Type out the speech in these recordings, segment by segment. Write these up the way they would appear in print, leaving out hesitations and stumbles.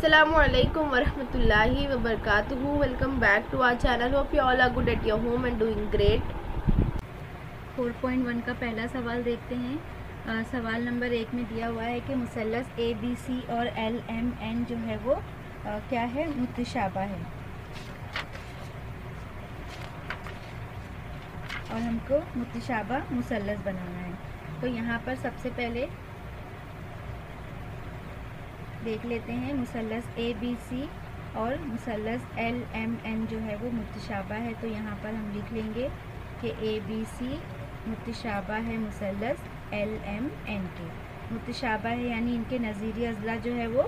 Assalamualaikum warahmatullahi wabarakatuh. Welcome back to our channel. Hope you all are good at your home and doing great. 4.1 का पहला सवाल देखते हैं। सवाल number 1 में दिया हुआ है कि मुसल्लस ABC और LMN जो है वो क्या है, मुतशाबा है और हमको मुतशाबा मुसल्लस बनाना है। तो यहाँ पर सबसे पहले देख लेते हैं, मुसल्लस ABC और मुसल्लस LMN जो है वो मुतशाबा है। तो यहाँ पर हम लिख लेंगे कि ABC मुतशाबा है मुसल्लस LMN के। मुतशाबा है यानी इनके नज़ीरी अज़ला जो है वो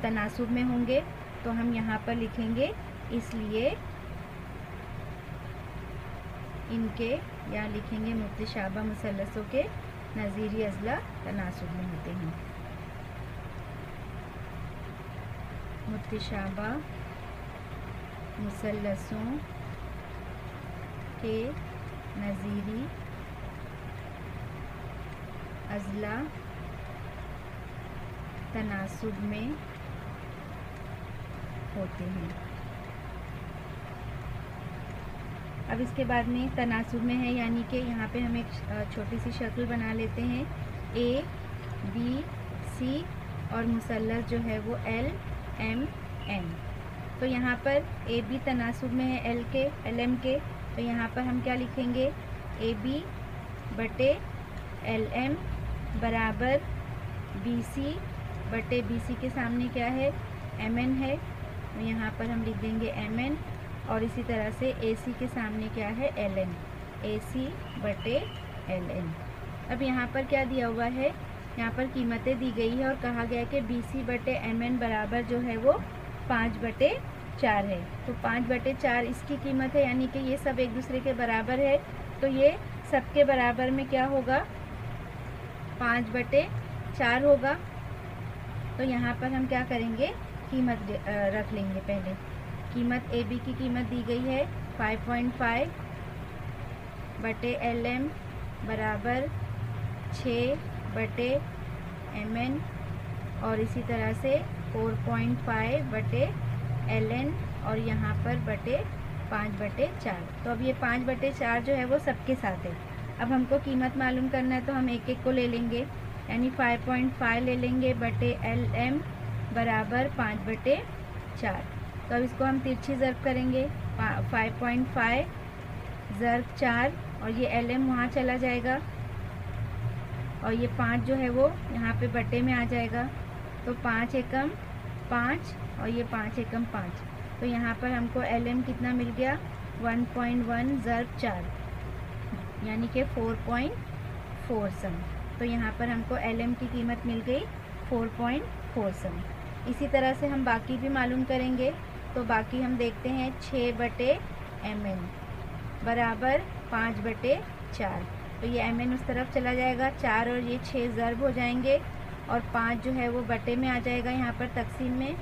तनासुब में होंगे। तो हम यहाँ पर लिखेंगे इसलिए इनके, या लिखेंगे मुतशाबा मुसल्लसों के नज़ीरी अज़ला तनासुब में होते हैं। मुतशाबा मुसल्लसों के नज़ीरी अज़ला तनासुब में होते हैं। अब इसके बाद में तनासुब में है यानी कि यहाँ पे हम एक छोटी सी शक्ल बना लेते हैं। ABC और मुसल्लस जो है वो LMN। तो यहाँ पर AB तनासुब में है LM के, तो यहाँ पर हम क्या लिखेंगे, AB बटे LM बराबर BC बटे BC के सामने क्या है, MN है, तो यहाँ पर हम लिख देंगे MN। और इसी तरह से AC के सामने क्या है, LN, AC बटे LN। अब यहाँ पर क्या दिया हुआ है, यहाँ पर कीमतें दी गई है और कहा गया है कि BC बटे MN बराबर जो है वो 5/4 है। तो 5/4 इसकी कीमत है, यानी कि ये सब एक दूसरे के बराबर है। तो ये सबके बराबर में क्या होगा, 5/4 होगा। तो यहाँ पर हम क्या करेंगे, कीमत रख लेंगे। पहले कीमत AB की कीमत दी गई है 5.5 बटे LM बराबर 6 बटे MN और इसी तरह से 4.5 बटे LN और यहाँ पर बटे 5/4। तो अब ये 5/4 जो है वो सबके साथ है। अब हमको कीमत मालूम करना है तो हम एक एक को ले लेंगे, यानी 5.5 ले लेंगे बटे LM बराबर 5/4। तो अब इसको हम तिरछी ज़र्ब करेंगे, 5.5 ज़र्ब 4 और ये LM वहाँ चला जाएगा और ये 5 जो है वो यहाँ पे बटे में आ जाएगा। तो 5 एकम 5 और ये 5 एकम 5। तो यहाँ पर हमको LM कितना मिल गया, 1.1 ज़र्ब 4 यानी कि 4.4 सम। तो यहाँ पर हमको LM की कीमत मिल गई 4.4 सम। इसी तरह से हम बाकी भी मालूम करेंगे। तो बाकी हम देखते हैं 6 बटे MN बराबर 5/4। तो ये MN उस तरफ चला जाएगा, 4 और ये 6 ज़र्ब हो जाएंगे और 5 जो है वो बटे में आ जाएगा यहाँ पर तकसीम में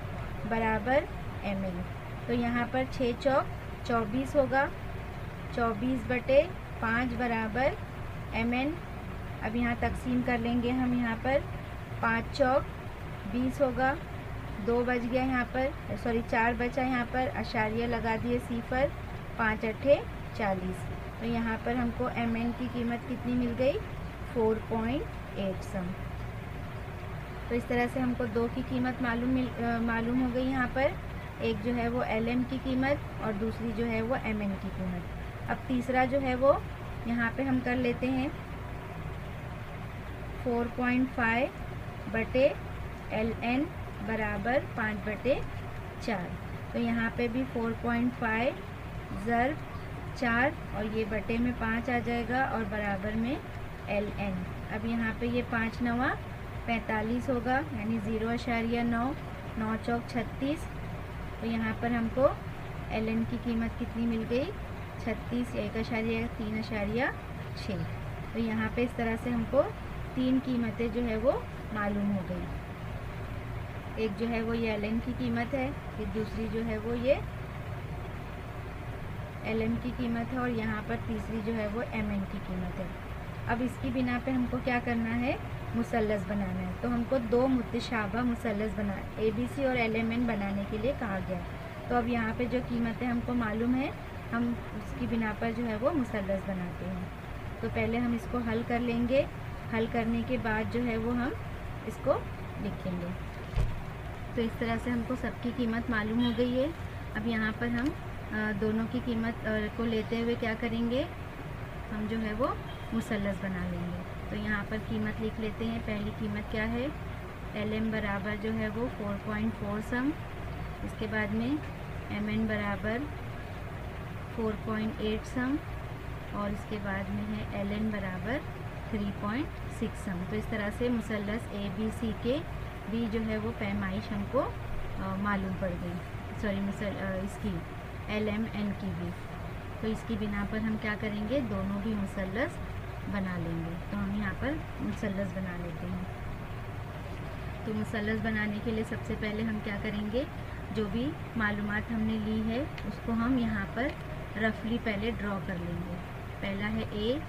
बराबर MN। तो यहाँ पर 6 चौक 24 होगा, 24/5 बराबर MN। अब यहाँ तकसीम कर लेंगे हम, यहाँ पर 5 चौक 20 होगा, 2 बच गया यहाँ पर, सॉरी 4 बचा यहाँ पर, अशारिया लगा दिए सिफर, 5 अठे 40। तो यहाँ पर हमको MN की कीमत कितनी मिल गई, 4.8 सम। तो इस तरह से हमको 2 की कीमत मालूम हो गई यहाँ पर, एक जो है वो LM की कीमत और दूसरी जो है वो MN की कीमत। अब तीसरा जो है वो यहाँ पे हम कर लेते हैं 4.5 बटे LN बराबर 5/4। तो यहाँ पे भी 4.5 ज़र्ब 4 और ये बटे में 5 आ जाएगा और बराबर में LN। अब यहाँ पे ये 5 नवा 45 होगा, यानी 0.9, 9 चौक 36। तो यहाँ पर हमको LN की कीमत कितनी मिल गई, 36 या 1.3.6। तो यहाँ पे इस तरह से हमको 3 कीमतें जो है वो मालूम हो गई। एक जो है वो ये LN की कीमत है, फिर दूसरी जो है वो ये LM की कीमत है और यहाँ पर तीसरी जो है वो MN की कीमत है। अब इसकी बिना पे हमको क्या करना है, मुसल्लस बनाना है। तो हमको 2 मुतशाबा मुसल्लस बना ABC और LMN बनाने के लिए कहा गया। तो अब यहाँ पे जो कीमतें हमको मालूम है, हम उसकी बिना पर जो है वो मुसल्लस बनाते हैं। तो पहले हम इसको हल कर लेंगे। हल करने के बाद जो है वो हम इसको लिखेंगे। तो इस तरह से हमको सबकी कीमत मालूम हो गई है। अब यहाँ पर हम दोनों की कीमत को लेते हुए क्या करेंगे, हम जो है वो मुसल्लस बना लेंगे। तो यहाँ पर कीमत लिख लेते हैं। पहली कीमत क्या है, LM बराबर जो है वो 4.4 सम। इसके बाद में MN बराबर 4.8 सम और इसके बाद में है LN बराबर 3.6 सम। तो इस तरह से मुसल्लस ABC के भी जो है वो पैमाइश हमको मालूम पड़ गई, इसकी LMN की भी। तो इसकी बिना पर हम क्या करेंगे, दोनों भी मुसल्लस बना लेंगे। तो हम यहाँ पर मुसल्लस बना लेते हैं। तो मुसल्लस बनाने के लिए सबसे पहले हम क्या करेंगे, जो भी मालूमात हमने ली है उसको हम यहाँ पर रफली पहले ड्रॉ कर लेंगे। पहला है A,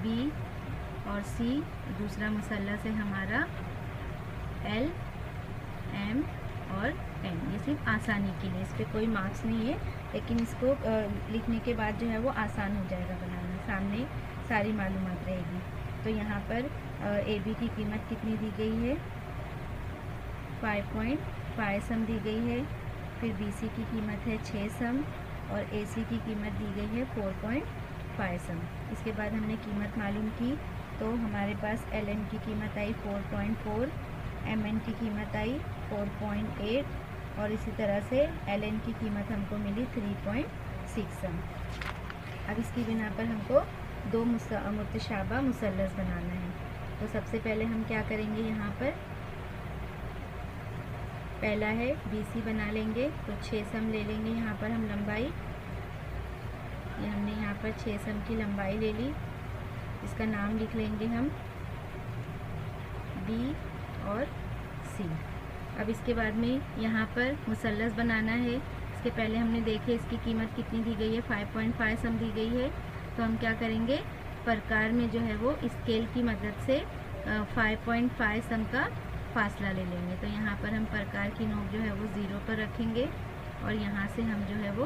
B और C। दूसरा मुसल्लस है हमारा L, M और N। ये सिर्फ आसानी के लिए, इस पर कोई मार्क्स नहीं है, लेकिन इसको लिखने के बाद जो है वो आसान हो जाएगा बनाना, सामने सारी मालूमात रहेगी। तो यहाँ पर AB की कीमत कितनी दी गई है, 5.5 सम दी गई है। फिर BC की कीमत है 6 सम और AC की कीमत दी गई है 4.5 सम। इसके बाद हमने कीमत मालूम की, तो हमारे पास LN की कीमत आई 4.4, MN की कीमत आई 4.8 और इसी तरह से LN की कीमत हमको मिली 3.6 सम। अब इसकी बिना पर हमको 2 मुतशाबा मुसल्लस बनाना है। तो सबसे पहले हम क्या करेंगे, यहाँ पर पहला है BC बना लेंगे। तो 6 सम ले लेंगे यहाँ पर हम लंबाई, ये हमने यहाँ पर 6 सम की लंबाई ले ली। इसका नाम लिख लेंगे हम B और C। अब इसके बाद में यहाँ पर मुसल्लस बनाना है। इसके पहले हमने देखे इसकी कीमत कितनी दी गई है, 5.5 सम दी गई है। तो हम क्या करेंगे, प्रकार में जो है वो स्केल की मदद से 5.5 सम का फासला ले लेंगे। तो यहाँ पर हम प्रकार की नोक जो है वो 0 पर रखेंगे और यहाँ से हम जो है वो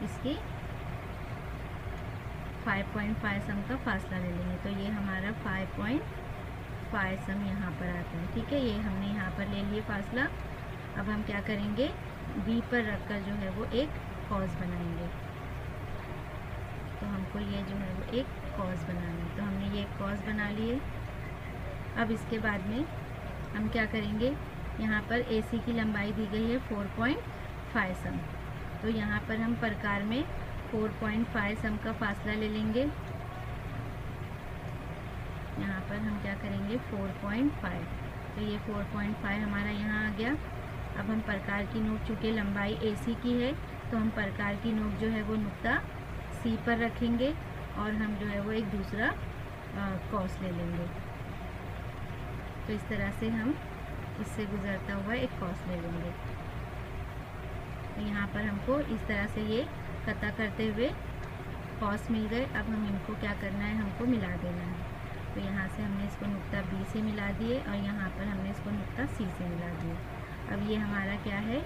इसकी 5.5 सम का फासला ले लेंगे। तो ये हमारा 5.5 सम यहाँ पर आता है। ठीक है, ये हमने यहाँ पर ले लिए फासला। अब हम क्या करेंगे, B पर रखकर जो है वो एक कॉस बनाएंगे। तो हमको ये जो है वो एक कॉस बनाना है। तो हमने ये एक कॉस बना लिए। अब इसके बाद में हम क्या करेंगे, यहाँ पर AC की लंबाई दी गई है 4.5 सम। तो यहाँ पर हम प्रकार में 4.5 सम का फासला ले लेंगे। यहाँ पर हम क्या करेंगे 4.5। तो ये 4.5 हमारा यहाँ आ गया। अब हम प्रकार की नोक, चूँकि लंबाई AC की है तो हम प्रकार की नोक जो है वो नुक्ता C पर रखेंगे और हम जो है वो एक दूसरा कॉस ले लेंगे। तो इस तरह से हम इससे गुजरता हुआ एक कॉस ले लेंगे। तो यहाँ पर हमको इस तरह से ये कता करते हुए कॉस मिल गए। अब हम इनको क्या करना है, हमको मिला देना है। तो यहाँ से हमने इसको नुक्ता B से मिला दिए और यहाँ पर हमने इसको नुक्ता C से मिला दिए। अब ये हमारा क्या है,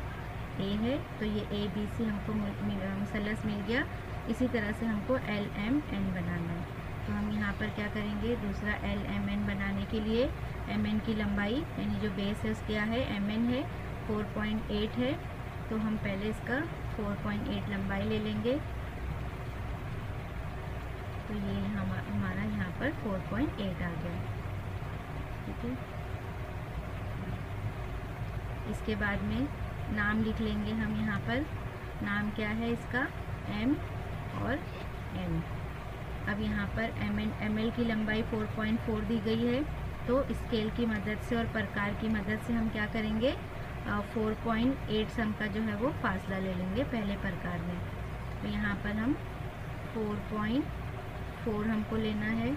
A है। तो ये ABC हमको मुसल्लस मिल गया। इसी तरह से हमको LMN बनाना है। तो हम यहाँ पर क्या करेंगे, दूसरा LMN बनाने के लिए MN की लंबाई यानी जो बेस है उसका है MN है 4.8 है। तो हम पहले इसका 4.8 लंबाई ले लेंगे। तो ये हमारा यहाँ पर 4.8 आ गया। ठीक है, इसके बाद में नाम लिख लेंगे हम। यहाँ पर नाम क्या है इसका, M और N। अब यहाँ पर ML की लंबाई 4.4 दी गई है। तो स्केल की मदद से और प्रकार की मदद से हम क्या करेंगे, 4.8 सम का जो है वो फासला ले लेंगे पहले प्रकार में। तो यहाँ पर हम 4.4 हमको लेना है।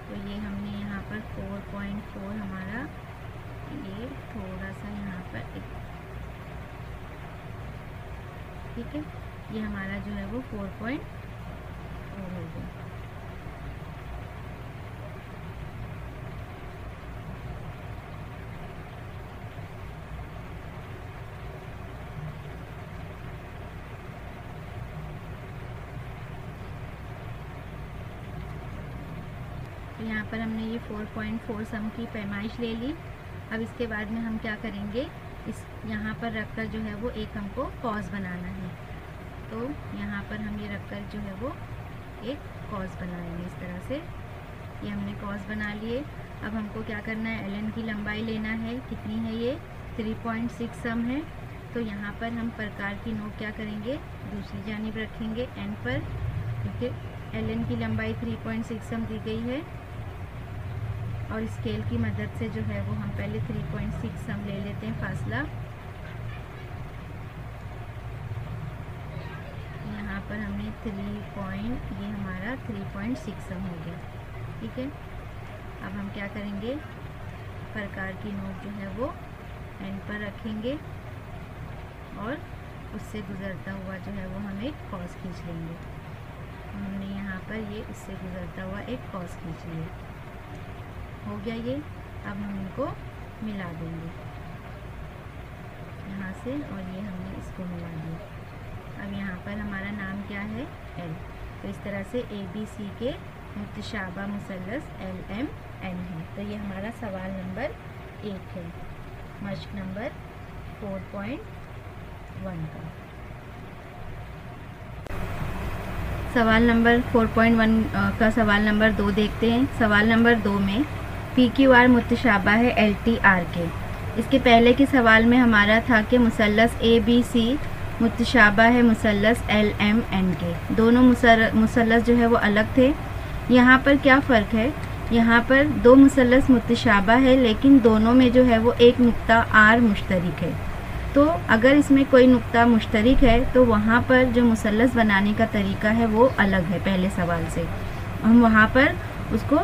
तो ये हमने यहाँ पर 4.4 हमारा ये थोड़ा सा यहाँ पर ठीक है, ये हमारा जो है वो 4.4 हो गया। पर हमने ये 4.4 सम की पैमाइश ले ली। अब इसके बाद में हम क्या करेंगे, इस यहाँ पर रखकर जो है वो एक हमको कॉस बनाना है। तो यहाँ पर हम ये रखकर जो है वो एक कॉस बनाएंगे इस तरह से। ये हमने कॉस बना लिए। अब हमको क्या करना है, एलन की लंबाई लेना है। कितनी है ये, 3.6 सम है। तो यहाँ पर हम प्रकार की नोक क्या करेंगे, दूसरी जानिब रखेंगे एन पर, क्योंकि एलन की लंबाई 3.6 सम दी गई है। और स्केल की मदद से जो है वो हम पहले 3.6 सम ले लेते हैं फासला। यहाँ पर हमने ये हमारा 3.6 सम हो गया। ठीक है, अब हम क्या करेंगे, प्रकार की नोक जो है वो एन पर रखेंगे और उससे गुजरता हुआ जो है वो हम एक कॉस खींच लेंगे। हमने यहाँ पर ये उससे गुजरता हुआ एक कॉस खींच लिया। हो गया ये। अब हम इनको मिला देंगे यहाँ से, और ये हमने इसको मिला दिया। अब यहाँ पर हमारा नाम क्या है, एल। तो इस तरह से ABC के मुतशाबा मुसल्लस LMN है। तो ये हमारा सवाल नंबर 1 है, मश्क नंबर 4.1 का। सवाल नंबर 4.1 का सवाल नंबर 2 देखते हैं। सवाल नंबर 2 में PQR मुतशाबा है LTR के। इसके पहले के सवाल में हमारा था कि मुसल्लस ABC मुतशाबा है मुसल्लस LMN के। दोनों मुसल्लस जो है वो अलग थे। यहाँ पर क्या फ़र्क है, यहाँ पर दो मुसल्लस मुतशाबा है लेकिन दोनों में जो है वो एक नुक्ता R मुश्तरिक है। तो अगर इसमें कोई नुक्ता मुश्तरिक है तो वहाँ पर जो मुसल्लस बनाने का तरीका है वो अलग है पहले सवाल से। हम वहाँ पर उसको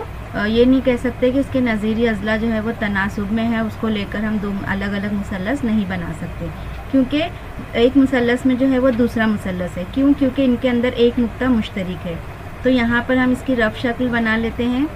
ये नहीं कह सकते कि उसके नज़ीरी अज़ला जो है वो तनासुब में है, उसको लेकर हम दो अलग अलग मुसल्लस नहीं बना सकते, क्योंकि एक मुसल्लस में जो है वो दूसरा मुसल्लस है। क्यों, क्योंकि इनके अंदर एक नुक्ता मुश्तरिक है। तो यहाँ पर हम इसकी रफ शक्ल बना लेते हैं।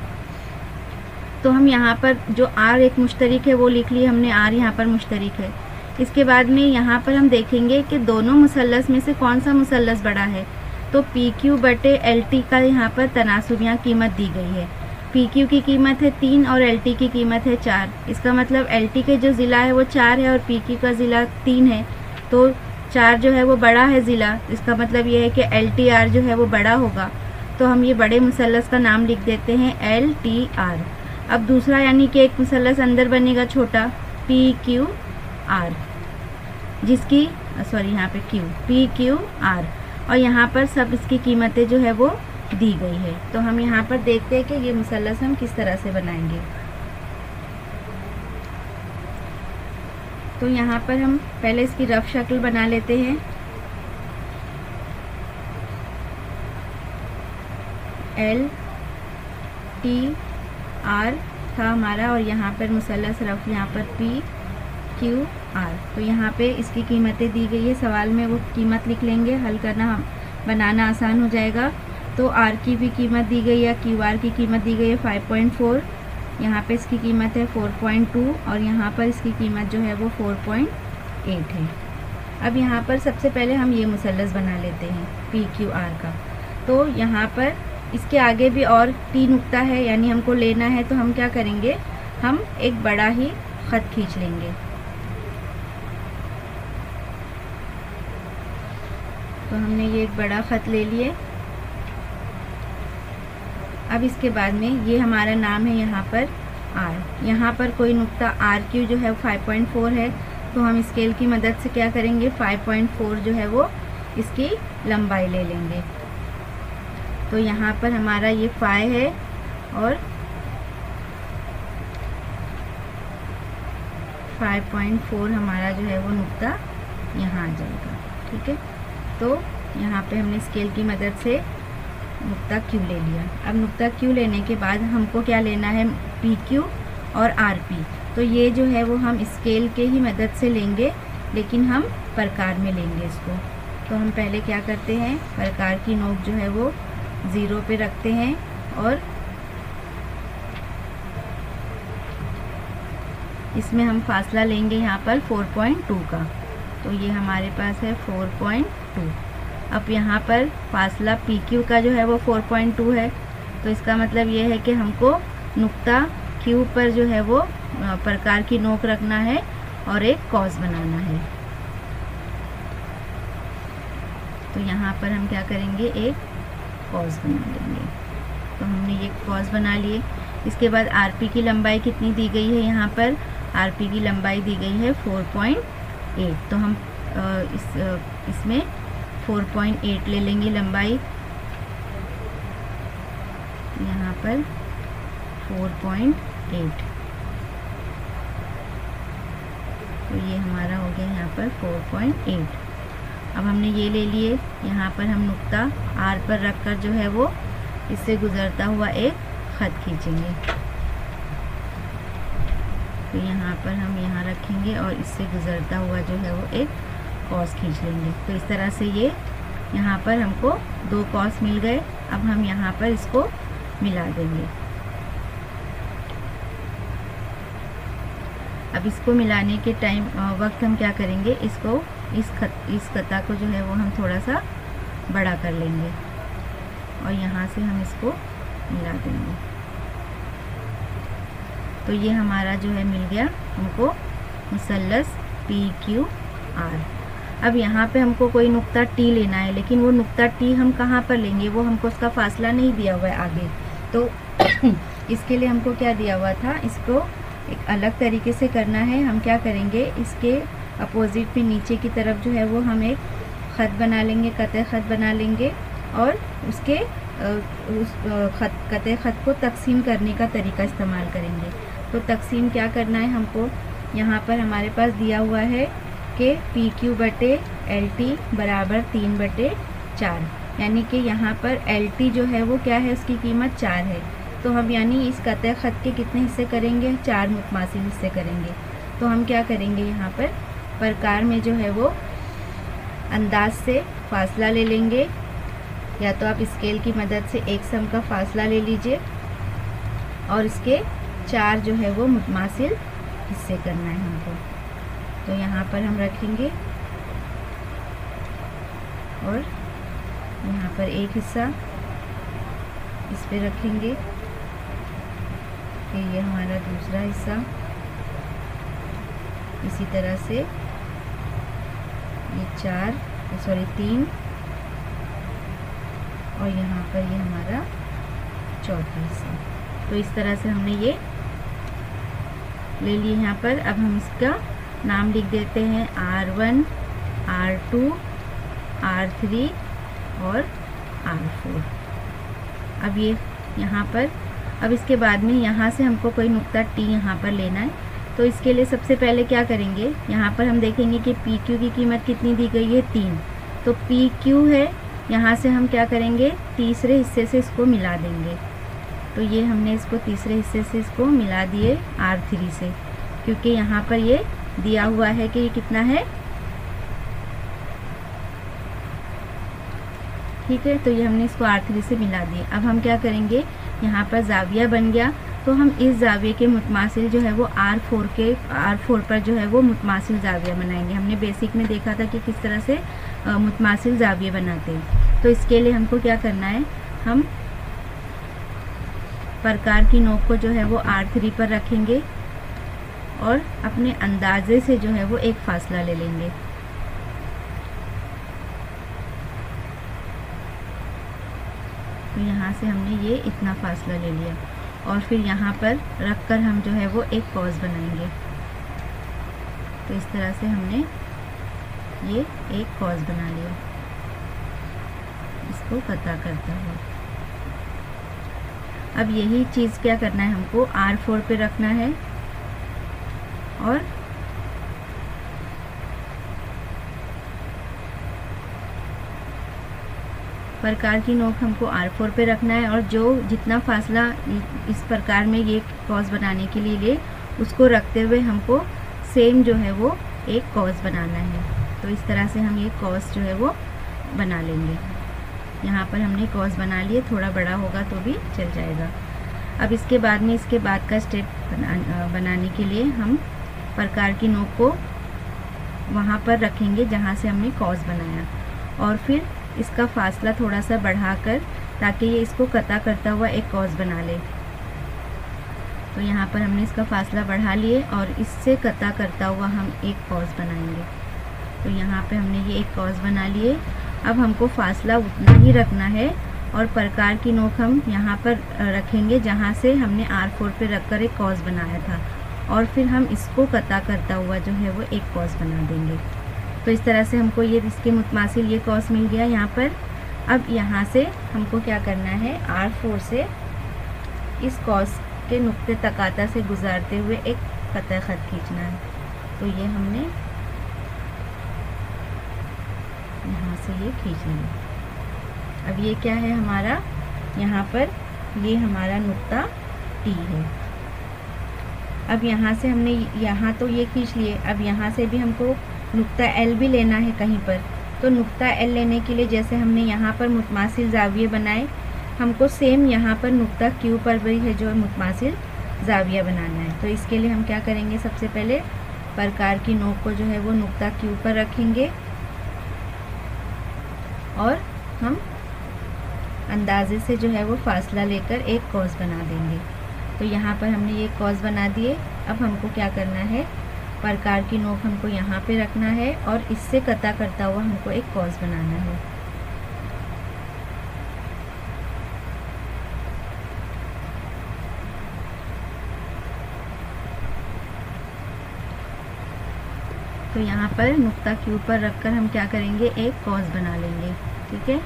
तो हम यहाँ पर जो R एक मुश्तरिक है वो लिख लिए हमने, R यहाँ पर मुश्तरिक है। इसके बाद में यहाँ पर हम देखेंगे कि दोनों मुसल्लस में से कौन सा मुसल्लस बड़ा है। तो PQ बटे LT का यहाँ पर तनासुब यहाँ कीमत दी गई है। PQ की कीमत है 3 और LT की कीमत है 4। इसका मतलब LT के जो ज़िला है वो 4 है और PQ का ज़िला 3 है। तो 4 जो है वो बड़ा है ज़िला, इसका मतलब ये है कि LTR जो है वो बड़ा होगा। तो हम ये बड़े मुसल्लस का नाम लिख देते हैं LTR। अब दूसरा यानी कि एक मुसल्लस अंदर बनेगा छोटा PQR, जिसकी यहाँ पे PQR, और यहाँ पर सब इसकी कीमतें जो है वो दी गई है। तो हम यहाँ पर देखते हैं कि ये मुसल्लस हम किस तरह से बनाएंगे। तो यहाँ पर हम पहले इसकी रफ शक्ल बना लेते हैं। LTR था हमारा और यहाँ पर मुसल्लस रफ यहाँ पर PQR। तो यहाँ पे इसकी कीमतें दी गई है, सवाल में वो कीमत लिख लेंगे, हल करना हम बनाना आसान हो जाएगा। तो R की भी कीमत दी गई है, QR की कीमत दी गई है 5.4, यहाँ पे इसकी कीमत है 4.2 और यहाँ पर इसकी कीमत जो है वो 4.8 है। अब यहाँ पर सबसे पहले हम ये मुसल्लस बना लेते हैं PQR का। तो यहाँ पर इसके आगे भी और T नुक्ता है, यानी हमको लेना है। तो हम क्या करेंगे, हम एक बड़ा ही ख़त खींच लेंगे। तो हमने ये एक बड़ा ख़त ले लिए। अब इसके बाद में ये हमारा नाम है यहाँ पर R। यहाँ पर कोई नुक्ता RQ जो है 5.4 है। तो हम स्केल की मदद से क्या करेंगे, 5.4 जो है वो इसकी लंबाई ले लेंगे। तो यहाँ पर हमारा ये 5 है और 5.4 हमारा जो है वो नुक्ता यहाँ आ जाएगा। ठीक है, तो यहाँ पे हमने स्केल की मदद से नुक्ता Q ले लिया। अब नुक्ता Q लेने के बाद हमको क्या लेना है, PQ और RP। तो ये जो है वो हम स्केल के ही मदद से लेंगे, लेकिन हम प्रकार में लेंगे इसको। तो हम पहले क्या करते हैं, प्रकार की नोक जो है वो 0 पे रखते हैं और इसमें हम फासला लेंगे यहाँ पर 4.2 का। तो ये हमारे पास है 4.2। अब यहाँ पर फासला PQ का जो है वो 4.2 है। तो इसका मतलब ये है कि हमको नुक्ता क्यू पर जो है वो प्रकार की नोक रखना है और एक कॉस बनाना है। तो यहाँ पर हम क्या करेंगे, एक कॉस बना लेंगे। तो हमने ये कॉस बना लिए। इसके बाद आरपी की लंबाई कितनी दी गई है, यहाँ पर आरपी की लंबाई दी गई है 4.8। तो हम इसमें 4.8 ले लेंगे लंबाई, यहाँ पर 4.8। तो ये हमारा हो गया यहाँ पर 4.8। अब हमने ये ले लिए, यहाँ पर हम नुक्ता आर पर रखकर जो है वो इससे गुजरता हुआ एक खत खींचेंगे। तो यहाँ पर हम यहाँ रखेंगे और इससे गुजरता हुआ जो है वो एक कॉस खींच लेंगे। तो इस तरह से ये यहाँ पर हमको 2 कॉस मिल गए। अब हम यहाँ पर इसको मिला देंगे। अब इसको मिलाने के वक्त हम क्या करेंगे, इसको इस कता को जो है वो हम थोड़ा सा बड़ा कर लेंगे और यहाँ से हम इसको मिला देंगे। तो ये हमारा जो है मिल गया हमको मुसल्लस PQR। अब यहाँ पे हमको कोई नुक्ता T लेना है, लेकिन वो नुक्ता T हम कहाँ पर लेंगे, वो हमको उसका फासला नहीं दिया हुआ है आगे। तो इसके लिए हमको क्या दिया हुआ था, इसको एक अलग तरीके से करना है। हम क्या करेंगे, इसके अपोजिट में नीचे की तरफ जो है वो हम एक ख़त बना लेंगे, कते ख़त बना लेंगे और उसके उस कते ख़त को तकसीम करने का तरीका इस्तेमाल करेंगे। तो तकसीम क्या करना है हमको, यहाँ पर हमारे पास दिया हुआ है कि PQ/LT बराबर 3/4, यानी कि यहाँ पर LT जो है वो क्या है, उसकी कीमत 4 है। तो हम यानी इस कते ख़त के कितने हिस्से करेंगे, 4 मुतमासिल हिस्से करेंगे। तो हम क्या करेंगे, यहाँ पर प्रकार में जो है वो अंदाज से फासला ले लेंगे, या तो आप स्केल की मदद से एक सम का फासला ले लीजिए और इसके 4 जो है वो मुतमासिल हिस्से करना है हमको। तो यहाँ पर हम रखेंगे और यहाँ पर एक हिस्सा इस पे रखेंगे, कि ये हमारा दूसरा हिस्सा। इसी तरह से ये 3 और यहाँ पर ये हमारा चौथा हिस्सा। तो इस तरह से हमने ये ले लिए यहाँ पर। अब हम इसका नाम लिख देते हैं R1, R2, R3 और R4। अब ये यहाँ पर, अब इसके बाद में यहाँ से हमको कोई नुक्ता T यहाँ पर लेना है। तो इसके लिए सबसे पहले क्या करेंगे, यहाँ पर हम देखेंगे कि PQ की कीमत कितनी दी गई है, 3। तो PQ है, यहाँ से हम क्या करेंगे, तीसरे हिस्से से इसको मिला देंगे। तो ये हमने इसको तीसरे हिस्से से इसको मिला दिए R3 से, क्योंकि यहाँ पर ये दिया हुआ है कि ये कितना है, ठीक है। तो ये हमने इसको R3 से मिला दिए। अब हम क्या करेंगे, यहाँ पर जाविया बन गया, तो हम इस जाविये के मुतमासिल जो है वो R4 पर जो है वो मुतमासिल जाविया बनाएंगे। हमने बेसिक में देखा था कि किस तरह से मुतमासिल जाविये बनाते हैं। तो इसके लिए हमको क्या करना है, हम प्रकार की नोक को जो है वो R3 पर रखेंगे और अपने अंदाजे से जो है वो एक फासला ले लेंगे। तो यहाँ से हमने ये इतना फासला ले लिया और फिर यहाँ पर रखकर हम जो है वो एक कॉस बनाएंगे। तो इस तरह से हमने ये एक कॉस बना लिया, इसको कता करता हुआ। अब यही चीज़ क्या करना है, हमको R4 पे रखना है और प्रकार की नोक हमको R4 पे रखना है और जो जितना फासला इस प्रकार में ये कॉस बनाने के लिए ले, उसको रखते हुए हमको सेम जो है वो एक कॉस बनाना है। तो इस तरह से हम ये कॉस जो है वो बना लेंगे। यहाँ पर हमने कॉस बना लिए, थोड़ा बड़ा होगा तो भी चल जाएगा। अब इसके बाद में इसके बाद का स्टेप बनाने के लिए हम प्रकार की नोक को वहाँ पर रखेंगे जहाँ से हमने कॉस बनाया और फिर इसका फासला थोड़ा सा बढ़ाकर, ताकि ये इसको कता करता हुआ एक कॉस बना ले। तो यहाँ पर हमने इसका फासला बढ़ा लिए और इससे कता करता हुआ हम एक कॉस बनाएंगे। तो यहाँ पे हमने ये एक कॉस बना लिए। अब हमको फासला उतना ही रखना है और प्रकार की नोक हम यहाँ पर रखेंगे जहाँ से हमने R4 पे रखकर एक कॉस बनाया था, और फिर हम इसको कता करता हुआ जो है वो एक कॉस बना देंगे। तो इस तरह से हमको ये इसके मुतमासिल ये कॉस मिल गया यहाँ पर। अब यहाँ से हमको क्या करना है, R4 से इस कॉस के नुक्ते तकाता से गुजारते हुए एक कता खत खींचना है। तो ये हमने यहाँ से ये खींच लिया। अब ये क्या है हमारा, यहाँ पर ये हमारा नुक्ता T है। अब यहाँ से हमने यहाँ तो ये खींच लिए, अब यहाँ से भी हमको नुक्ता L भी लेना है कहीं पर। तो नुक्ता L लेने के लिए जैसे हमने यहाँ पर मुतमासिल जाविये बनाए, हमको सेम यहाँ पर नुक्ता Q पर भी है जो मुतमासिल जाविया बनाना है। तो इसके लिए हम क्या करेंगे, सबसे पहले प्रकार की नोक को जो है वो नुक्ता Q पर रखेंगे और हम अंदाजे से जो है वो फासला लेकर एक कॉस बना देंगे। तो यहाँ पर हमने ये कॉस बना दिए। अब हमको क्या करना है, प्रकार की नोक हमको यहाँ पे रखना है और इससे कता करता हुआ हमको एक कॉस बनाना है। तो यहाँ पर नुक्ता Q पर रखकर हम क्या करेंगे, एक कॉस बना लेंगे। ठीक है,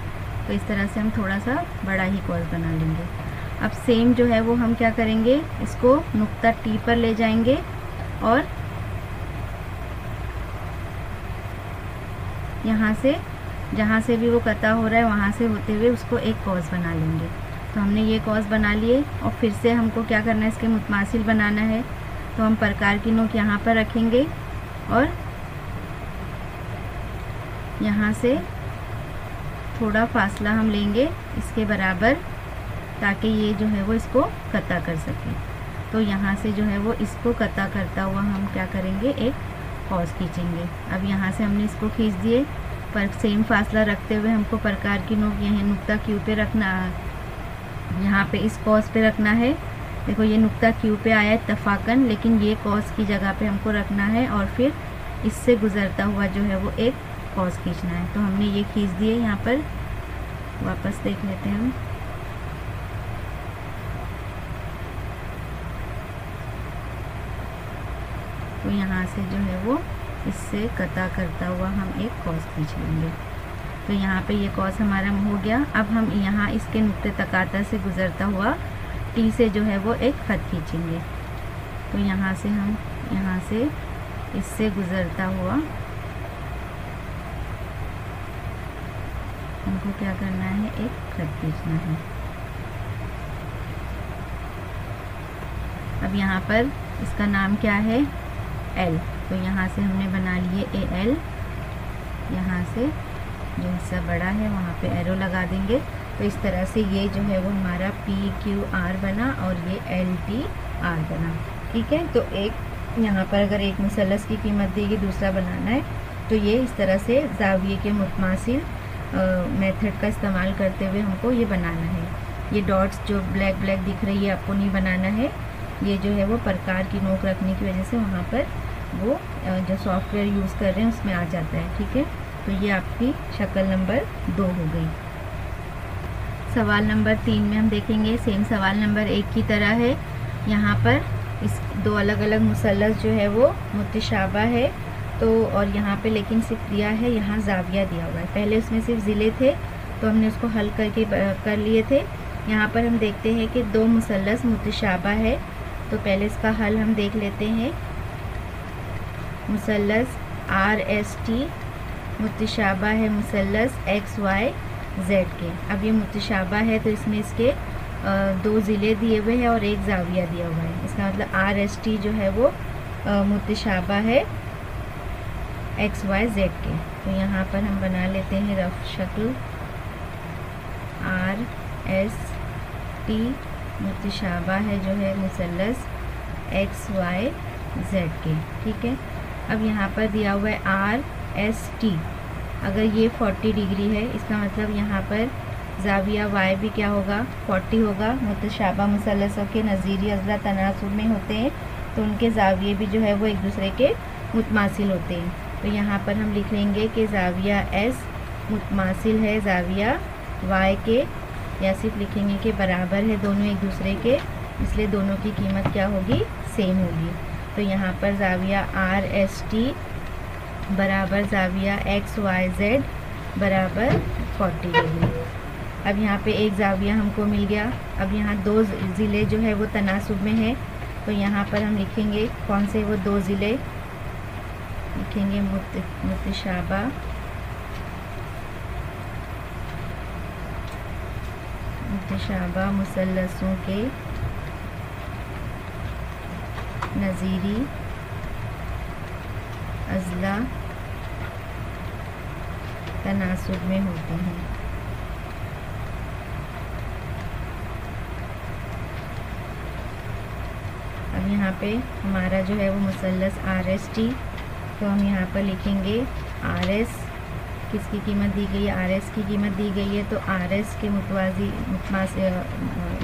तो इस तरह से हम थोड़ा सा बड़ा ही कॉस बना लेंगे। अब सेम जो है वो हम क्या करेंगे, इसको नुक्ता T पर ले जाएंगे और यहाँ से जहाँ से भी वो कता हो रहा है वहाँ से होते हुए उसको एक कॉस बना लेंगे। तो हमने ये कॉस बना लिए और फिर से हमको क्या करना है, इसके मुतमासिल बनाना है। तो हम प्रकार की नोक यहाँ पर रखेंगे और यहाँ से थोड़ा फासला हम लेंगे इसके बराबर, ताकि ये जो है वो इसको कता कर सके। तो यहाँ से जो है वो इसको कता करता हुआ हम क्या करेंगे, एक कॉस खींचेंगे। अब यहाँ से हमने इसको खींच दिए, पर सेम फासला रखते हुए हमको प्रकार की नोक यह नुक्ता Q पे रखना, यहाँ पे इस कॉस पे रखना है। देखो ये नुक्ता Q पे आया इत्तफाकन, लेकिन ये कॉस की जगह पे हमको रखना है और फिर इससे गुजरता हुआ जो है वो एक कॉस खींचना है। तो हमने ये खींच दिए। यहाँ पर वापस देख लेते हैं हम। तो यहाँ से जो है वो इससे कता करता हुआ हम एक कॉस खींच लेंगे। तो यहाँ पे ये कॉस हमारा हो गया। अब हम यहाँ इसके नुक्ते तकाता से गुजरता हुआ T से जो है वो एक खत खींचेंगे। तो यहाँ से हम यहाँ से इससे गुजरता हुआ हमको क्या करना है, एक खत खींचना है। अब यहाँ पर इसका नाम क्या है, L। तो यहाँ से हमने बना लिए AL। यहाँ से जो हिस्सा बड़ा है वहाँ पे एरो लगा देंगे। तो इस तरह से ये जो है वो हमारा PQR बना और ये LTR बना। ठीक है, तो एक यहाँ पर अगर एक मुसल्लस की कीमत देगी, दूसरा बनाना है, तो ये इस तरह से जाविये के मुतमासिल मेथड का इस्तेमाल करते हुए हमको ये बनाना है। ये डॉट्स जो ब्लैक ब्लैक दिख रही है आपको नहीं बनाना है। ये जो है वो प्रकार की नोक रखने की वजह से वहाँ पर वो जो सॉफ्टवेयर यूज़ कर रहे हैं उसमें आ जाता है। ठीक है, तो ये आपकी शक्ल नंबर 2 हो गई। सवाल नंबर 3 में हम देखेंगे सेम सवाल नंबर 1 की तरह है। यहाँ पर इस दो अलग अलग मुसल्लस जो है वो मुतशाबा है, तो और यहाँ पे लेकिन सिर्फ दिया है, यहाँ जाविया दिया हुआ है। पहले उसमें सिर्फ ज़िले थे तो हमने उसको हल करके कर लिए थे। यहाँ पर हम देखते हैं कि दो मुसल्लस मुतशाबा है, तो पहले इसका हल हम देख लेते हैं। मुसल्लस RST मुतशाबा है मुसल्लस XYZ के। अब ये मुतशाबा है तो इसमें इसके दो ज़िले दिए हुए हैं और एक जाविया दिया हुआ है। इसका मतलब RST जो है वो मुतशाबा है XYZ के। तो यहाँ पर हम बना लेते हैं रफ शक्ल। RST मुतशाबा है जो है मुसल्लस XYZ के। ठीक है, अब यहाँ पर दिया हुआ है RST। अगर ये 40 डिग्री है, इसका मतलब यहाँ पर जाविया वाई भी क्या होगा 40 होगा। मुतशाबा मुसल्लसों के नज़ीरी अज़ला तनासुब में होते हैं तो उनके जाविये भी जो है वो एक दूसरे के मुतमासिल होते हैं। तो यहाँ पर हम लिख लेंगे कि जाविया एस मुतमासिल है जाविया वाई के, या सिर्फ लिखेंगे कि बराबर है दोनों एक दूसरे के, इसलिए दोनों की कीमत क्या होगी सेम होगी। तो यहाँ पर जाविया आर एस टी बराबर जाविया एक्स वाई जेड बराबर 40 होगी। अब यहाँ पे एक जाविया हमको मिल गया। अब यहाँ दो ज़िले जो है वो तनासुब में है तो यहाँ पर हम लिखेंगे कौन से वो दो ज़िले, लिखेंगे मुतशाबा मुसल्लसों के नज़ीरी अज़ला तनासुब में होते हैं। अब यहाँ पे हमारा जो है वो मुसल्लस आर एस टी, तो हम यहाँ पर लिखेंगे आर एस किसकी कीमत दी गई है, आर एस की कीमत दी गई है। तो आर एस के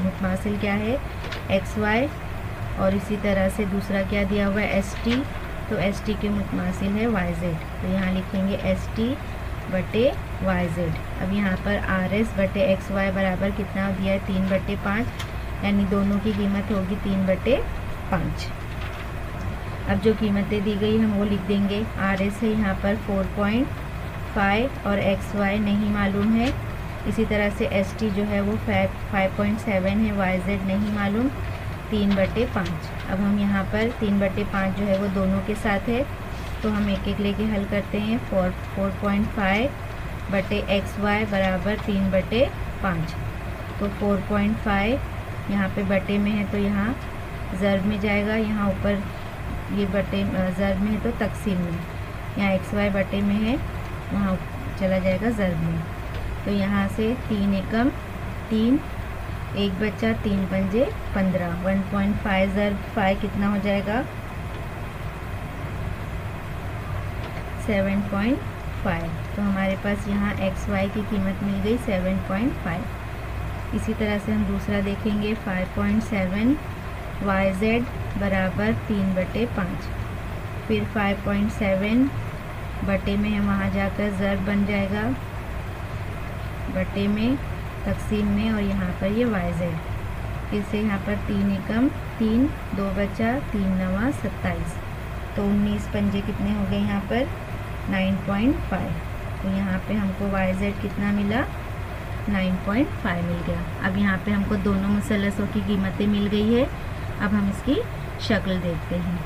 मुतमासिल क्या है एक्स वाई, और इसी तरह से दूसरा क्या दिया हुआ है एस टी, तो एस टी के मुतमासिल है वाई जेड। तो यहाँ लिखेंगे एस टी बटे वाई जेड। अब यहाँ पर आर एस बटे एक्स वाई बराबर कितना दिया है 3/5, यानी दोनों की कीमत होगी 3/5। अब जो कीमतें दी गई हम वो लिख देंगे। आर एस है यहाँ पर 4.5 और एक्स वाई नहीं मालूम है। इसी तरह से एस टी जो है वो 5.7 है, वाई जेड नहीं मालूम, 3/5। अब हम यहाँ पर 3/5 जो है वो दोनों के साथ है तो हम एक एक लेके हल करते हैं। 4.5 बटे एक्स वाई बराबर 3/5। तो 4.5 यहाँ पे बटे में है तो यहाँ ज़र्ब में जाएगा, यहाँ ऊपर ये बटे ज़र्ब में है तो तकसीम में, यहाँ एक्स वाई बटे में है वहाँ चला जाएगा ज़र्ब में। तो यहाँ से 3 एकम 3, एक बच्चा 3 पंजे 15, 1.5 ज़र्ब 5 कितना हो जाएगा 7.5। तो हमारे पास यहाँ एक्स वाई की कीमत मिल गई 7.5। इसी तरह से हम दूसरा देखेंगे 5.7 वाई जेड बराबर 3/5। फिर 5.7 बटे में है वहाँ जाकर ज़र्ब बन जाएगा बटे में तकसीम में, और यहाँ पर ये वाई जेड। फिर से यहाँ पर 3 एकम 3, 2 बचा 3 9 27, तो 19 पंजे कितने हो गए यहाँ पर 9.5। तो यहाँ पे हमको वाई जेड कितना मिला 9.5 मिल गया। अब यहाँ पे हमको दोनों मुसल्लसों की कीमतें मिल गई है। अब हम इसकी शक्ल देखते हैं।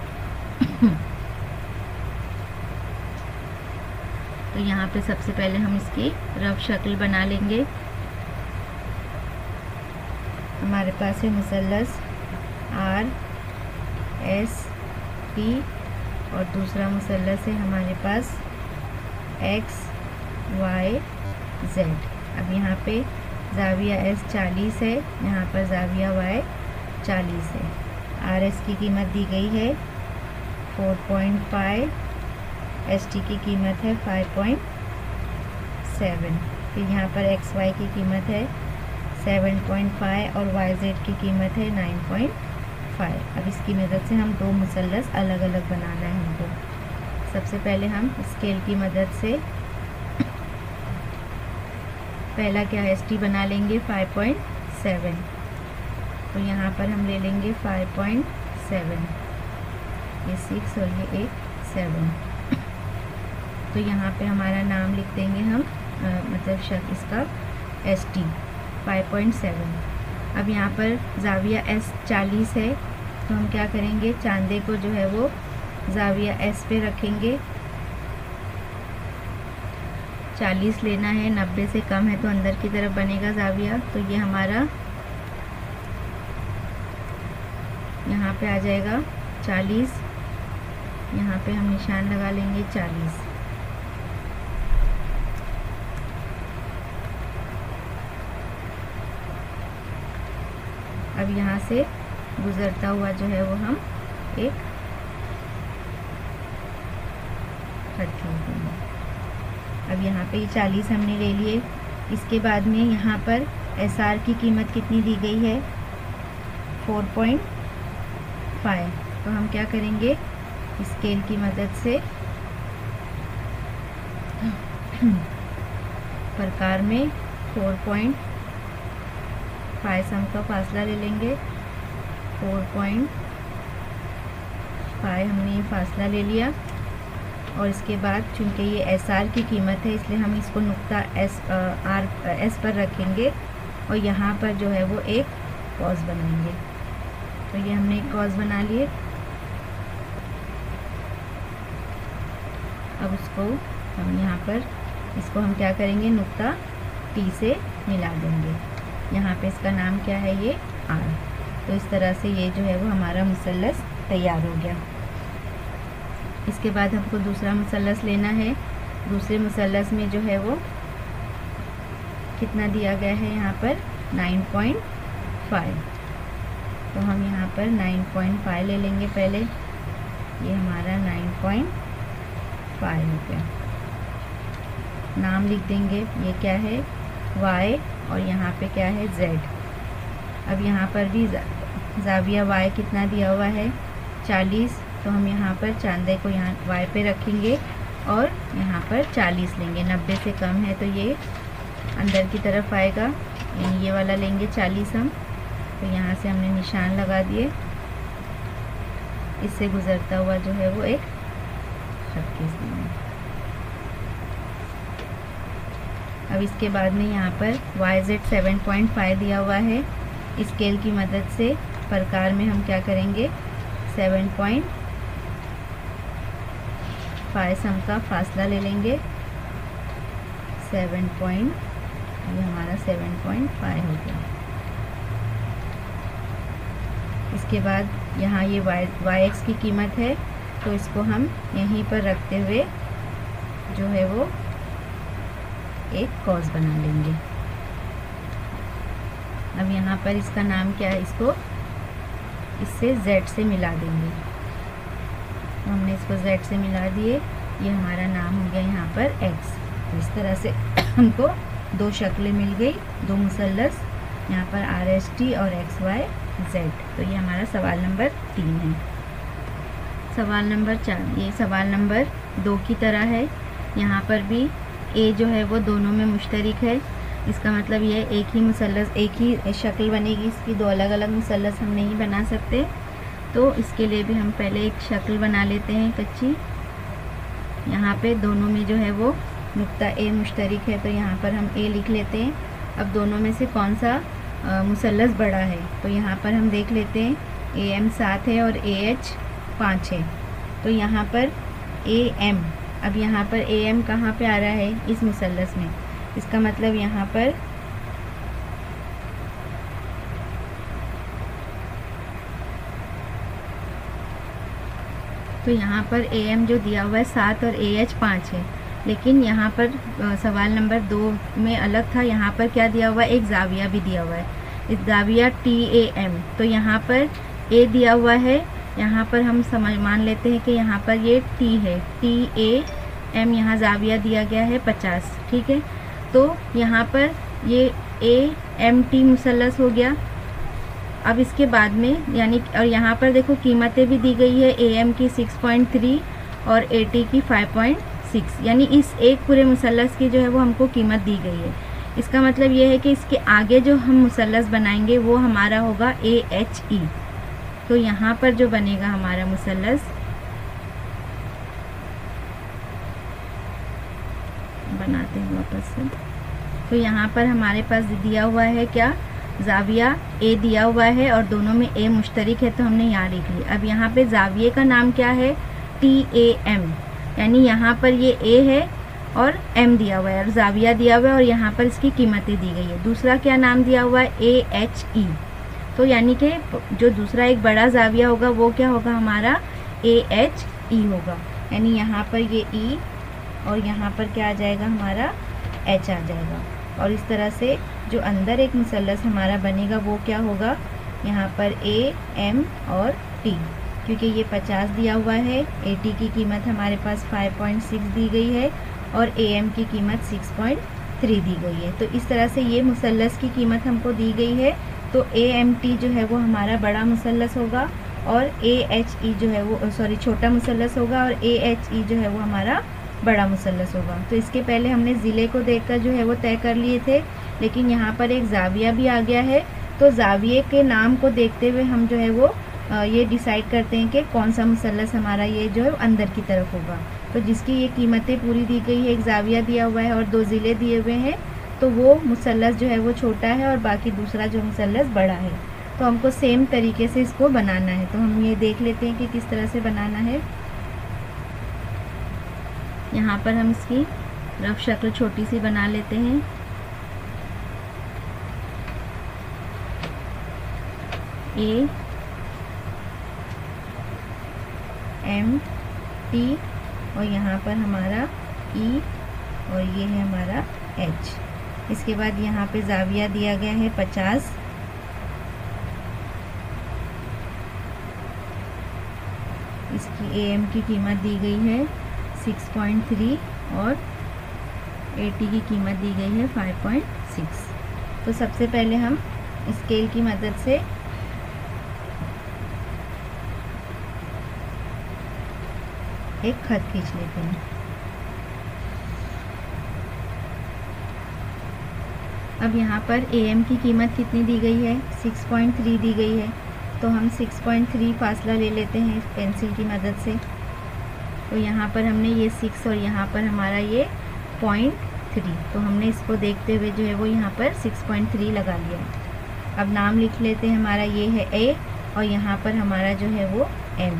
तो यहाँ पे सबसे पहले हम इसकी रफ शक्ल बना लेंगे। हमारे पास है मुसल्लस आर एस टी और दूसरा मुसल्लस है हमारे पास एक्स वाई जेड। अब यहाँ पे जाविया एस 40 है, यहाँ पर जाविया वाई 40 है। आर एस की कीमत दी गई है 4.5, एस टी की कीमत है 5.7। फिर यहाँ पर एक्स वाई की कीमत है 7.5 और वाई जेड की कीमत है 9.5। अब इसकी मदद से हम दो मुसल्लस अलग अलग बनाना है हमको। सबसे पहले हम स्केल की मदद से पहला क्या एस टी बना लेंगे 5.7। तो यहाँ पर हम ले लेंगे 5.7, ये 6 और ये 7। तो यहाँ पे हमारा नाम लिख देंगे हम मतलब इसका एस टी 5.7। अब यहाँ पर जाविया एस 40 है तो हम क्या करेंगे चांदे को जो है वो जाविया एस पे रखेंगे। 40 लेना है, 90 से कम है तो अंदर की तरफ बनेगा जाविया। तो ये हमारा यहाँ पे आ जाएगा 40, यहाँ पे हम निशान लगा लेंगे 40। अब यहाँ से गुजरता हुआ जो है वो हम एक रखेंगे। अब यहाँ पे 40 हमने ले लिए, इसके बाद में यहाँ पर SR की कीमत कितनी दी गई है 4.5। तो हम क्या करेंगे, स्केल की मदद से प्रकार में 4.5 सम का फासला ले लेंगे। 4.5 हमने ये फासला ले लिया और इसके बाद चूंकि ये SR की कीमत है इसलिए हम इसको नुक्ता S पर रखेंगे और यहाँ पर जो है वो एक कॉस बनाएंगे। तो ये हमने एक कॉस बना लिए। अब उसको हम यहाँ पर इसको हम क्या करेंगे, नुक्ता T से मिला देंगे। यहाँ पे इसका नाम क्या है, ये R। तो इस तरह से ये जो है वो हमारा मुसल्लस तैयार हो गया। इसके बाद हमको दूसरा मुसल्लस लेना है। दूसरे मुसल्लस में जो है वो कितना दिया गया है, यहाँ पर 9.5। तो हम यहाँ पर 9.5 ले लेंगे पहले। ये हमारा 9.5 हो गया। नाम लिख देंगे, ये क्या है Y और यहाँ पे क्या है Z। अब यहाँ पर भी ज़ाविया Y कितना दिया हुआ है 40। तो हम यहाँ पर चांदे को यहाँ Y पे रखेंगे और यहाँ पर 40 लेंगे। 90 से कम है तो ये अंदर की तरफ आएगा, यानी ये वाला लेंगे 40 हम। तो यहाँ से हमने निशान लगा दिए। इससे गुजरता हुआ जो है वो एक खत खींच देंगे। अब इसके बाद में यहाँ पर YZ 7.5 दिया हुआ है। स्केल की मदद से प्रकार में हम क्या करेंगे, 7.5 सम का फासला ले लेंगे। 7. ये हमारा 7.5 हो गया। इसके बाद यहाँ ये YX की कीमत है तो इसको हम यहीं पर रखते हुए जो है वो एक कॉस बना लेंगे। अब यहाँ पर इसका नाम क्या है, इसको इससे Z से मिला देंगे। तो हमने इसको Z से मिला दिए, ये हमारा नाम हो गया यहाँ पर X। इस तरह से हमको दो शक्लें मिल गई, दो मुसल्लस, यहाँ पर RST और XYZ। तो ये हमारा सवाल नंबर 3 है। सवाल नंबर 4, ये सवाल नंबर 2 की तरह है। यहाँ पर भी A जो है वो दोनों में मुश्तरिक है। इसका मतलब ये एक ही मुसल्लस, एक ही शक्ल बनेगी, इसकी दो अलग अलग मुसल्लस हम नहीं बना सकते। तो इसके लिए भी हम पहले एक शक्ल बना लेते हैं कच्ची। यहाँ पे दोनों में जो है वो नुक्ता A मुश्तरिक है तो यहाँ पर हम A लिख लेते हैं। अब दोनों में से कौन सा मुसल्लस बड़ा है, तो यहाँ पर हम देख लेते हैं। AM 7 है और AH 5 है। तो यहाँ पर AM, अब यहाँ पर AM कहाँ पे आ रहा है, इस मुसल्लस में। इसका मतलब यहाँ पर तो यहाँ पर AM जो दिया हुआ है 7 और AH 5 है, लेकिन यहाँ पर सवाल नंबर 2 में अलग था। यहाँ पर क्या दिया हुआ है, एक जाविया भी दिया हुआ है, इस जाविया TAM। तो यहाँ पर A दिया हुआ है, यहाँ पर हम मान लेते हैं कि यहाँ पर ये T है, TAM। यहाँ जाविया दिया गया है 50, ठीक है। तो यहाँ पर ये AMT मुसल्लस हो गया। अब इसके बाद में यानी, और यहाँ पर देखो कीमतें भी दी गई है, AM की 6.3 और AT की 5.6, यानी इस एक पूरे मुसल्लस की जो है वो हमको कीमत दी गई है। इसका मतलब ये है कि इसके आगे जो हम मुसल्लस बनाएंगे वो हमारा होगा AHE। तो यहाँ पर जो बनेगा हमारा मुसल्लस, बनाते हैं वापस से। तो यहाँ पर हमारे पास दिया हुआ है क्या, जाविया A दिया हुआ है और दोनों में A मुश्तरिक है तो हमने यहाँ लिख लिया। अब यहाँ पे जाविये का नाम क्या है, TAM, यानी यहाँ पर ये A है और M दिया हुआ है और जाविया दिया हुआ है और यहाँ पर इसकी कीमतें दी गई है। दूसरा क्या नाम दिया हुआ है, AHE। तो यानी कि जो दूसरा एक बड़ा जाविया होगा वो क्या होगा, हमारा AHE होगा। यानी यहाँ पर ये E और यहाँ पर क्या आ जाएगा, हमारा H आ जाएगा। और इस तरह से जो अंदर एक मुसल्लस हमारा बनेगा वो क्या होगा, यहाँ पर A, M और T। क्योंकि ये 50 दिया हुआ है, AT की कीमत हमारे पास 5.6 दी गई है और AM की कीमत 6.3 3 दी गई है। तो इस तरह से ये मुसल्लस की कीमत हमको दी गई है। तो AMT जो है वो हमारा बड़ा मुसल्लस होगा और AHE जो है वो छोटा मुसल्लस होगा और AHE जो है वो हमारा बड़ा मुसल्लस होगा। तो इसके पहले हमने ज़िले को देखकर जो है वो तय कर लिए थे, लेकिन यहाँ पर एक ज़ाविया भी आ गया है। तो ज़ाविये के नाम को देखते हुए हम जो है वो ये डिसाइड करते हैं कि कौन सा मुसल्लस हमारा ये जो है अंदर की तरफ होगा। तो जिसकी ये कीमतें पूरी दी गई है, एक ज़ाविया दिया हुआ है और 2 ज़िले दिए हुए हैं, तो वो मुसल्लस जो है वो छोटा है और बाकी दूसरा जो मुसल्लस बड़ा है। तो हमको सेम तरीके से इसको बनाना है। तो हम ये देख लेते हैं कि किस तरह से बनाना है। यहाँ पर हम इसकी रफ शक्ल छोटी सी बना लेते हैं। AMT और यहाँ पर हमारा E और ये है हमारा H। इसके बाद यहाँ पे ज़ाविया दिया गया है 50। इसकी AM की कीमत दी गई है 6.3 और AT की कीमत दी गई है 5.6। तो सबसे पहले हम स्केल की मदद से एक खत खींच लेते हैं। अब यहाँ पर AM की कीमत कितनी दी गई है? 6.3 दी गई है। तो हम 6.3 फासला ले लेते हैं इस पेंसिल की मदद से। तो यहाँ पर हमने ये 6 और यहाँ पर हमारा ये 0.3, तो हमने इसको देखते हुए जो है वो यहाँ पर 6.3 लगा लिया। अब नाम लिख लेते हैं। हमारा ये है A और यहाँ पर हमारा जो है वो M।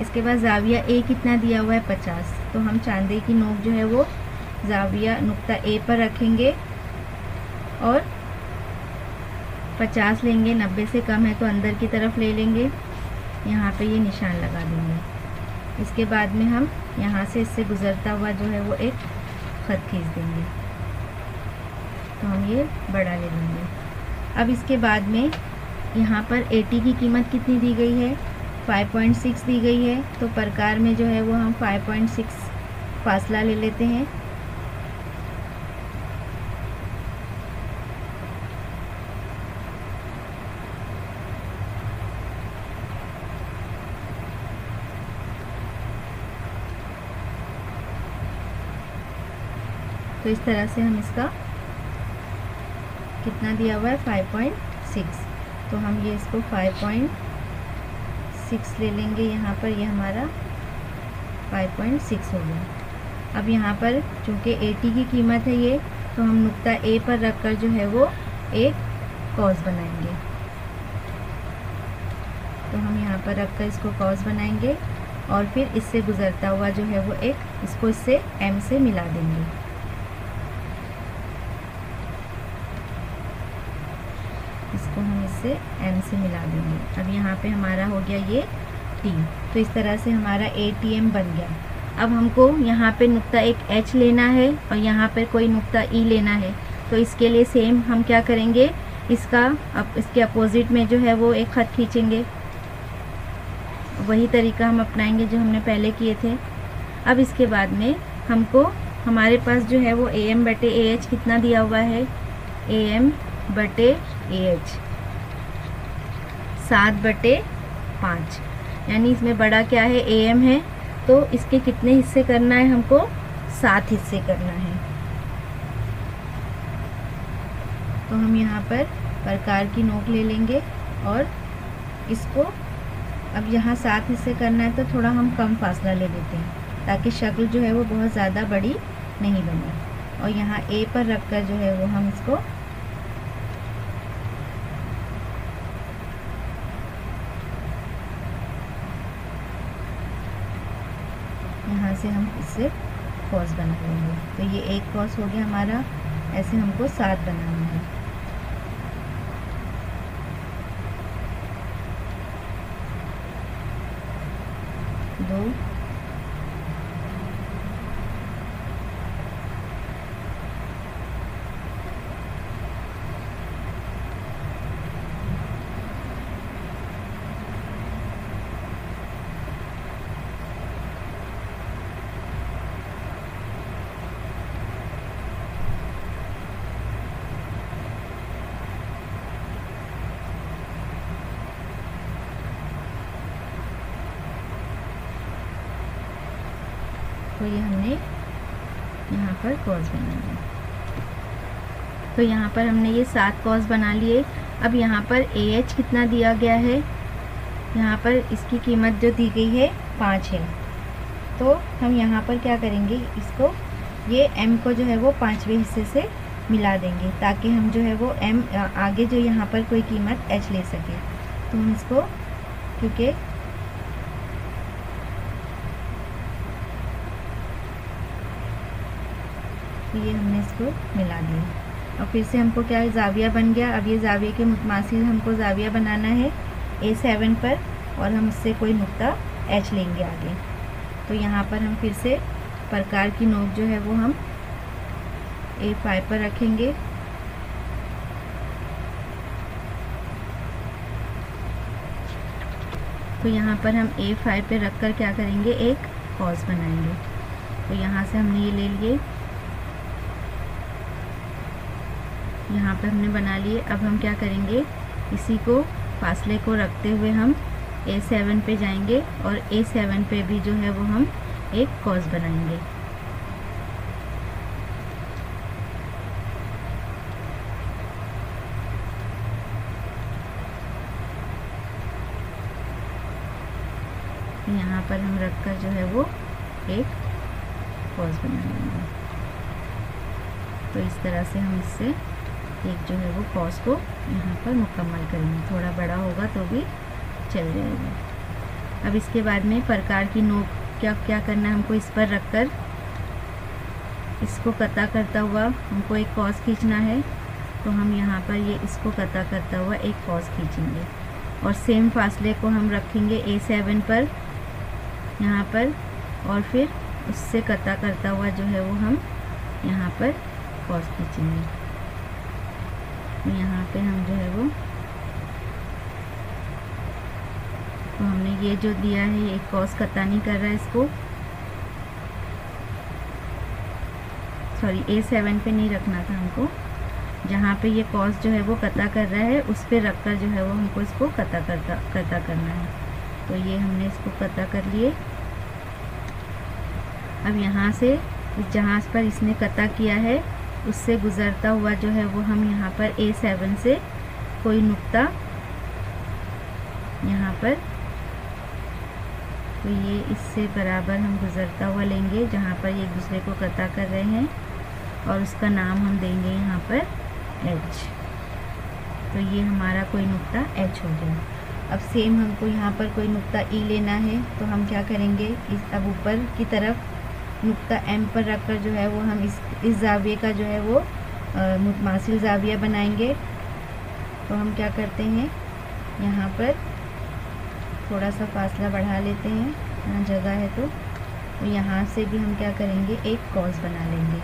इसके बाद ज़ाविया A कितना दिया हुआ है? 50। तो हम चांदी की नोक जो है वो ज़ाविया नुक्ता A पर रखेंगे और 50 लेंगे। 90 से कम है तो अंदर की तरफ ले लेंगे, यहाँ पे ये निशान लगा देंगे। इसके बाद में हम यहाँ से इससे गुज़रता हुआ जो है वो एक ख़त खींच देंगे। तो हम ये बड़ा ले लेंगे। अब इसके बाद में यहाँ पर AT की कीमत कितनी दी गई है? 5.6 दी गई है। तो प्रकार में जो है वो हम 5.6 फासला ले लेते हैं। तो इस तरह से हम इसका कितना दिया हुआ है? 5.6। तो हम ये इसको 5.6 ले लेंगे। यहाँ पर ये हमारा 5.6 हो गया। अब यहाँ पर चूँकि AT की कीमत है ये, तो हम नुक्ता A पर रखकर जो है वो एक कॉस बनाएंगे। तो हम यहाँ पर रखकर इसको कॉस बनाएंगे और फिर इससे गुज़रता हुआ जो है वो एक इसको इससे M से मिला देंगे। इसको हम इससे M से मिला देंगे। अब यहाँ पे हमारा हो गया ये T। तो इस तरह से हमारा ATM बन गया। अब हमको यहाँ पे नुक्ता एक H लेना है और यहाँ पे कोई नुक्ता E लेना है। तो इसके लिए सेम हम क्या करेंगे, इसके अपोजिट में जो है वो एक ख़त खींचेंगे। वही तरीका हम अपनाएंगे जो हमने पहले किए थे। अब इसके बाद में हमको हमारे पास जो है वो AM/AH कितना दिया हुआ है? AM/AH 7/5। यानी इसमें बड़ा क्या है? AM है। तो इसके कितने हिस्से करना है हमको? 7 हिस्से करना है। तो हम यहाँ पर प्रकार की नोक ले लेंगे और इसको अब यहाँ 7 हिस्से करना है तो थोड़ा हम कम फासला ले लेते हैं ताकि शक्ल जो है वो बहुत ज़्यादा बड़ी नहीं बने। और यहाँ A पर रखकर जो है वो हम इसको यहाँ से हम इससे कॉस बना लेंगे। तो ये एक कॉस हो गया हमारा। ऐसे हमको 7 बनाना है। दो, देखो ये हमने यहाँ पर कॉस बना लिया। तो यहाँ पर हमने ये 7 कॉस बना लिए। अब यहाँ पर AH कितना दिया गया है, यहाँ पर इसकी कीमत जो दी गई है 5 है। तो हम यहाँ पर क्या करेंगे, इसको ये M को जो है वो 5वें हिस्से से मिला देंगे ताकि हम जो है वो M आगे जो यहाँ पर कोई कीमत H ले सके। तो हम इसको, क्योंकि ये हमने इसको मिला दिया। और फिर से हमको क्या ज़ाविया बन गया। अब ये ज़ाविये के मुतमासिल हमको ज़ाविया बनाना है A7 पर, और हम उससे कोई नुक्ता H लेंगे आगे। तो यहाँ पर हम फिर से प्रकार की नोक जो है वो हम A5 पर रखेंगे। तो यहाँ पर हम A5 पे रख कर क्या करेंगे, एक कॉस बनाएंगे। तो यहाँ से हमने ये ले लिए, यहाँ पर हमने बना लिए। अब हम क्या करेंगे, इसी को फासले को रखते हुए हम A7 पे जाएंगे और A7 पे भी जो है वो हम एक कॉस बनाएंगे। यहाँ पर हम रखकर जो है वो एक कॉस बना लेंगे। तो इस तरह से हम इससे एक जो है वो कॉस को यहाँ पर मुकम्मल करेंगे। थोड़ा बड़ा होगा तो भी चल जाएगा। अब इसके बाद में प्रकार की नोक क्या करना है, हमको इस पर रखकर इसको कता करता हुआ हमको एक कॉस खींचना है। तो हम यहाँ पर ये इसको कता करता हुआ एक कॉस खींचेंगे और सेम फासले को हम रखेंगे A7 पर यहाँ पर, और फिर उससे कता करता हुआ जो है वो हम यहाँ पर कॉस खींचेंगे। यहाँ पे हम जो है वो, तो हमने ये जो दिया है ये कॉस कता नहीं कर रहा है, इसको सॉरी A7 पे नहीं रखना था हमको। जहाँ पे ये कॉस जो है वो कता कर रहा है उस पे रख कर जो है वो हमको इसको कता करना है। तो ये हमने इसको कता कर लिए। अब यहाँ से जहाँ पर इसने कता किया है उससे गुज़रता हुआ जो है वो हम यहाँ पर A7 से कोई नुक्ता यहाँ पर, तो ये इससे बराबर हम गुज़रता हुआ लेंगे जहाँ पर ये एक दूसरे को कता कर रहे हैं, और उसका नाम हम देंगे यहाँ पर H। तो ये हमारा कोई नुक्ता H हो गया। अब सेम हमको यहाँ पर कोई नुक्ता E लेना है। तो हम क्या करेंगे, अब ऊपर की तरफ नुक्ता M पर रखकर जो है वो हम इस ज़ाविये का जो है वो मुतमासिल ज़ाविया बनाएंगे। तो हम क्या करते हैं, यहाँ पर थोड़ा सा फासला बढ़ा लेते हैं, यहाँ जगह है तो यहाँ से भी हम क्या करेंगे, एक कॉस बना लेंगे।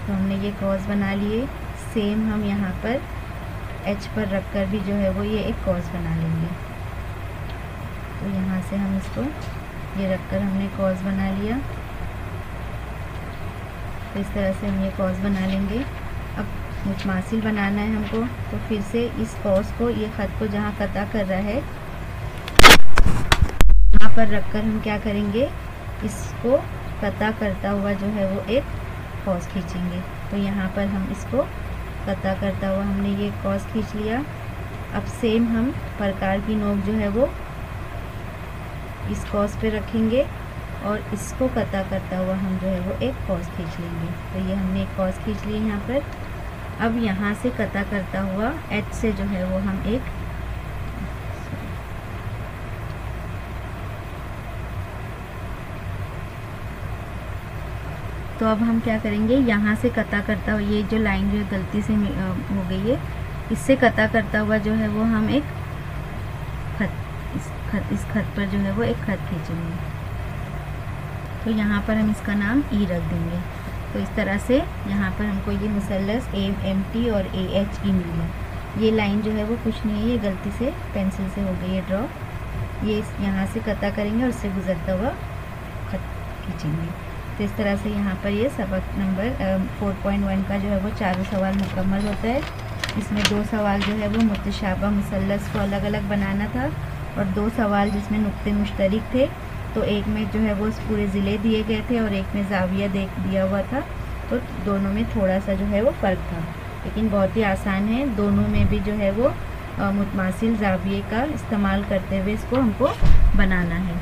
तो हमने ये कॉस बना लिए। सेम हम यहाँ पर H पर रखकर भी जो है वो ये एक कॉस बना लेंगे। तो यहाँ से हम इसको ये रखकर हमने कॉस बना लिया। तो इस तरह से हम ये कॉस बना लेंगे। अब मुतमासिल बनाना है हमको, तो फिर से इस कॉस को, ये ख़त को जहाँ कता कर रहा है यहाँ पर रखकर हम क्या करेंगे, इसको कता करता हुआ जो है वो एक कॉस खींचेंगे। तो यहाँ पर हम इसको कता करता हुआ हमने ये कॉस खींच लिया। अब सेम हम प्रकार की नोक जो है वो इस कॉस पे रखेंगे और इसको कता करता हुआ हम जो है वो एक कॉस खींच लेंगे। तो ये हमने एक कॉस खींच ली यहाँ पर। अब यहाँ से कता करता हुआ H से जो है वो हम एक, तो अब हम क्या करेंगे, यहाँ से कता करता हुआ ये जो लाइन जो गलती से हो गई है, इससे कता करता हुआ जो है वो हम एक इस खत पर जो है वो एक खत खींचेंगे। तो यहाँ पर हम इसका नाम E रख देंगे। तो इस तरह से यहाँ पर हमको ये मुसल्लस AMT और AHE मिल गया। ये लाइन जो है वो कुछ नहीं है, ये गलती से पेंसिल से हो गई है ड्रॉ। ये यहाँ से कता करेंगे और उससे गुजरता हुआ खत खींचेंगे। तो इस तरह से यहाँ पर ये सबक नंबर 4.1 का जो है वो चारों सवाल मुकम्मल होता है। इसमें 2 सवाल जो है वो मुतशाबा मुसल्लस को अलग अलग बनाना था और 2 सवाल जिसमें नुक्ते मुश्तरिक थे तो एक में जो है वो पूरे ज़िले दिए गए थे और एक में ज़ाविया दिया हुआ था, तो दोनों में थोड़ा सा जो है वो फ़र्क था, लेकिन बहुत ही आसान है। दोनों में भी जो है वो मुतमासिल ज़ाविये का इस्तेमाल करते हुए इसको हमको बनाना है।